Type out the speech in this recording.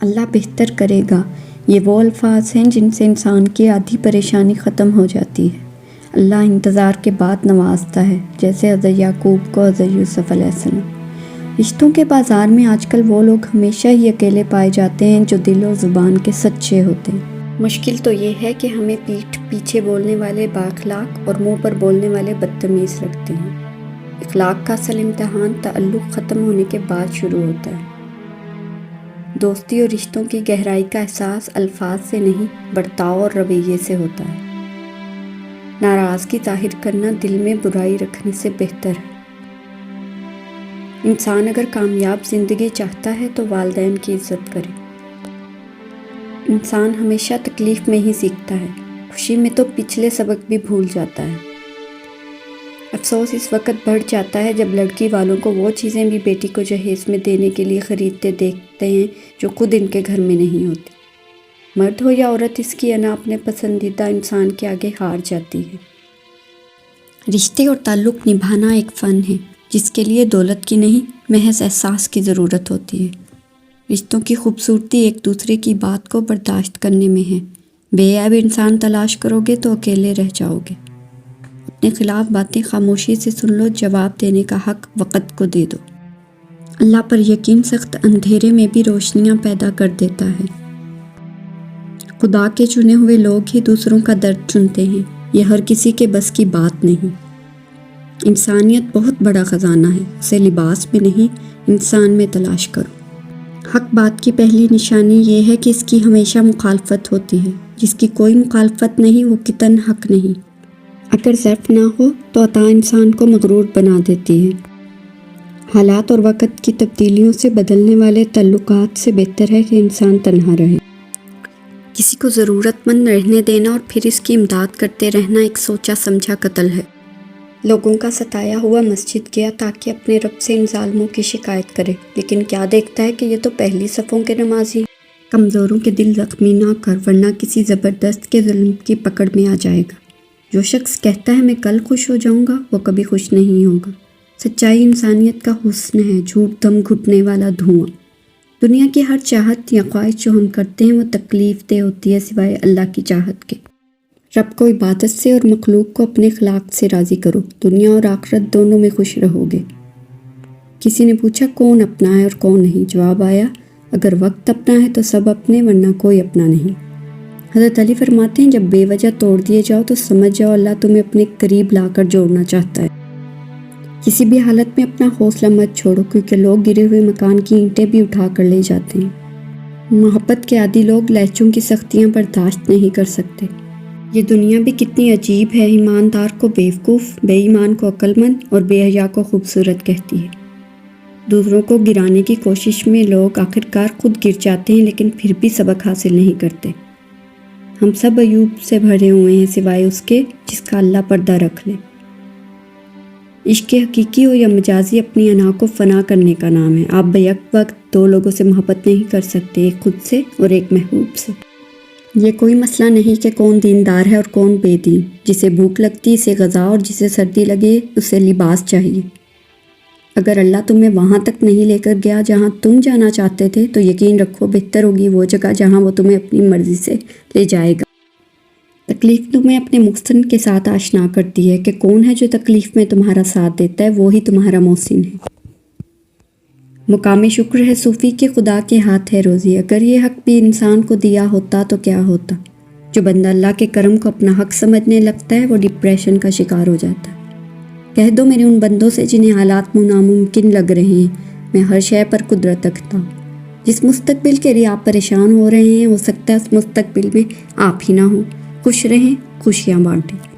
اللہ بہتر کرے گا، یہ وہ الفاظ ہیں جن سے انسان کی آدھی پریشانی ختم ہو جاتی ہے۔ اللہ انتظار کے بعد نوازتا ہے، جیسے حضرت یعقوب کو حضرت یوسف علیہ السلام۔ رشتوں کے بازار میں آج کل وہ لوگ ہمیشہ ہی اکیلے پائے جاتے ہیں جو دل اور زبان کے سچے ہوتے ہیں۔ مشکل تو یہ ہے کہ ہمیں پیٹھ پیچھے بولنے والے بااخلاق اور منہ پر بولنے والے بدتمیز لگتے ہیں۔ اخلاق کا اصل امتحان تعلق ختم ہونے کے بعد شروع ہوتا ہے۔ دوستی اور رشتوں کی گہرائی کا احساس الفاظ سے نہیں، برتاؤ اور رویے سے ہوتا ہے۔ ناراضگی ظاہر کرنا دل میں برائی رکھنے سے بہتر ہے۔ انسان اگر کامیاب زندگی چاہتا ہے تو والدین کی عزت کرے۔ انسان ہمیشہ تکلیف میں ہی سیکھتا ہے، خوشی میں تو پچھلے سبق بھی بھول جاتا ہے۔ افسوس اس وقت بڑھ جاتا ہے جب لڑکی والوں کو وہ چیزیں بھی بیٹی کو جہیز میں دینے کے لیے خریدتے دیکھتے ہیں جو خود ان کے گھر میں نہیں ہوتی۔ مرد ہو یا عورت، اس کی انا اپنے پسندیدہ انسان کے آگے ہار جاتی ہے۔ رشتے اور تعلق نبھانا ایک فن ہے جس کے لیے دولت کی نہیں، محض احساس کی ضرورت ہوتی ہے۔ رشتوں کی خوبصورتی ایک دوسرے کی بات کو برداشت کرنے میں ہے۔ بے عیب انسان تلاش کرو گے تو اکیلے رہ جاؤ گے۔ اپنے خلاف باتیں خاموشی سے سن لو، جواب دینے کا حق وقت کو دے دو۔ اللہ پر یقین سخت اندھیرے میں بھی روشنیاں پیدا کر دیتا ہے۔ خدا کے چنے ہوئے لوگ ہی دوسروں کا درد چنتے ہیں، یہ ہر کسی کے بس کی بات نہیں۔ انسانیت بہت بڑا خزانہ ہے، اسے لباس میں نہیں انسان میں تلاش کرو۔ حق بات کی پہلی نشانی یہ ہے کہ اس کی ہمیشہ مخالفت ہوتی ہے، جس کی کوئی مخالفت نہیں وہ قطعاً حق نہیں۔ اگر ظرف نہ ہو تو عطا انسان کو مغرور بنا دیتی ہے۔ حالات اور وقت کی تبدیلیوں سے بدلنے والے تعلقات سے بہتر ہے کہ انسان تنہا رہے۔ کسی کو ضرورت مند رہنے دینا اور پھر اس کی امداد کرتے رہنا ایک سوچا سمجھا قتل ہے۔ لوگوں کا ستایا ہوا مسجد گیا تاکہ اپنے رب سے ان ظالموں کی شکایت کرے، لیکن کیا دیکھتا ہے کہ یہ تو پہلی صفوں کے نمازی ہیں۔ کمزوروں کے دل زخمی نہ کر، ورنہ کسی زبردست کے ظلم کی پکڑ میں آ جائے گا۔ جو شخص کہتا ہے میں کل خوش ہو جاؤں گا، وہ کبھی خوش نہیں ہوگا۔ سچائی انسانیت کا حسن ہے، جھوٹ دم گھٹنے والا دھواں۔ دنیا کی ہر چاہت یا خواہش جو ہم کرتے ہیں وہ تکلیف دہ ہوتی ہے سوائے اللہ کی چاہت کے۔ رب کو عبادت سے اور مخلوق کو اپنے اخلاق سے راضی کرو، دنیا اور آخرت دونوں میں خوش رہو گے۔ کسی نے پوچھا کون اپنا ہے اور کون نہیں؟ جواب آیا، اگر وقت اپنا ہے تو سب اپنے، ورنہ کوئی اپنا نہیں۔ حضرت علی فرماتے ہیں جب بے وجہ توڑ دیے جاؤ تو سمجھ جاؤ اللہ تمہیں اپنے قریب لا کر جوڑنا چاہتا ہے۔ کسی بھی حالت میں اپنا حوصلہ مت چھوڑو، کیونکہ لوگ گرے ہوئے مکان کی اینٹیں بھی اٹھا کر لے جاتے ہیں۔ محبت کے عادی لوگ لہجوں کی سختیاں برداشت نہیں کر سکتے۔ یہ دنیا بھی کتنی عجیب ہے، ایماندار کو بیوقوف، بے ایمان کو عقل مند اور بے حیا کو خوبصورت کہتی ہے۔ دوسروں کو گرانے کی کوشش میں لوگ آخرکار خود گر جاتے ہیں، لیکن پھر بھی سبق حاصل نہیں کرتے۔ ہم سب عیوب سے بھرے ہوئے ہیں سوائے اس کے جس کا اللہ پردہ رکھ لے۔ عشق حقیقی ہو یا مجازی اپنی انا کو فنا کرنے کا نام ہے۔ آپ بیک وقت دو لوگوں سے محبت نہیں کر سکتے، ایک خود سے اور ایک محبوب سے۔ یہ کوئی مسئلہ نہیں کہ کون دیندار ہے اور کون بے دین، جسے بھوک لگتی اسے غذا اور جسے سردی لگے اسے لباس چاہیے۔ اگر اللہ تمہیں وہاں تک نہیں لے کر گیا جہاں تم جانا چاہتے تھے تو یقین رکھو بہتر ہوگی وہ جگہ جہاں وہ تمہیں اپنی مرضی سے لے جائے گا۔ تکلیف تمہیں اپنے محسن کے ساتھ آشنا کرتی ہے کہ کون ہے جو تکلیف میں تمہارا ساتھ دیتا ہے، وہی تمہارا محسن ہے۔ مقام شکر ہے صوفی کے خدا کے ہاتھ ہے روزی، اگر یہ حق بھی انسان کو دیا ہوتا تو کیا ہوتا۔ جو بندہ اللہ کے کرم کو اپنا حق سمجھنے لگتا ہے وہ ڈپریشن کا شکار ہو جاتا ہے۔ کہہ دو میرے ان بندوں سے جنہیں حالات ناممکن لگ رہے ہیں، میں ہر شے پر قدرت رکھتا ہوں۔ جس مستقبل کے لیے آپ پریشان ہو رہے ہیں، ہو سکتا ہے اس مستقبل میں آپ ہی نہ ہوں۔ خوش رہیں، خوشیاں بانٹیں۔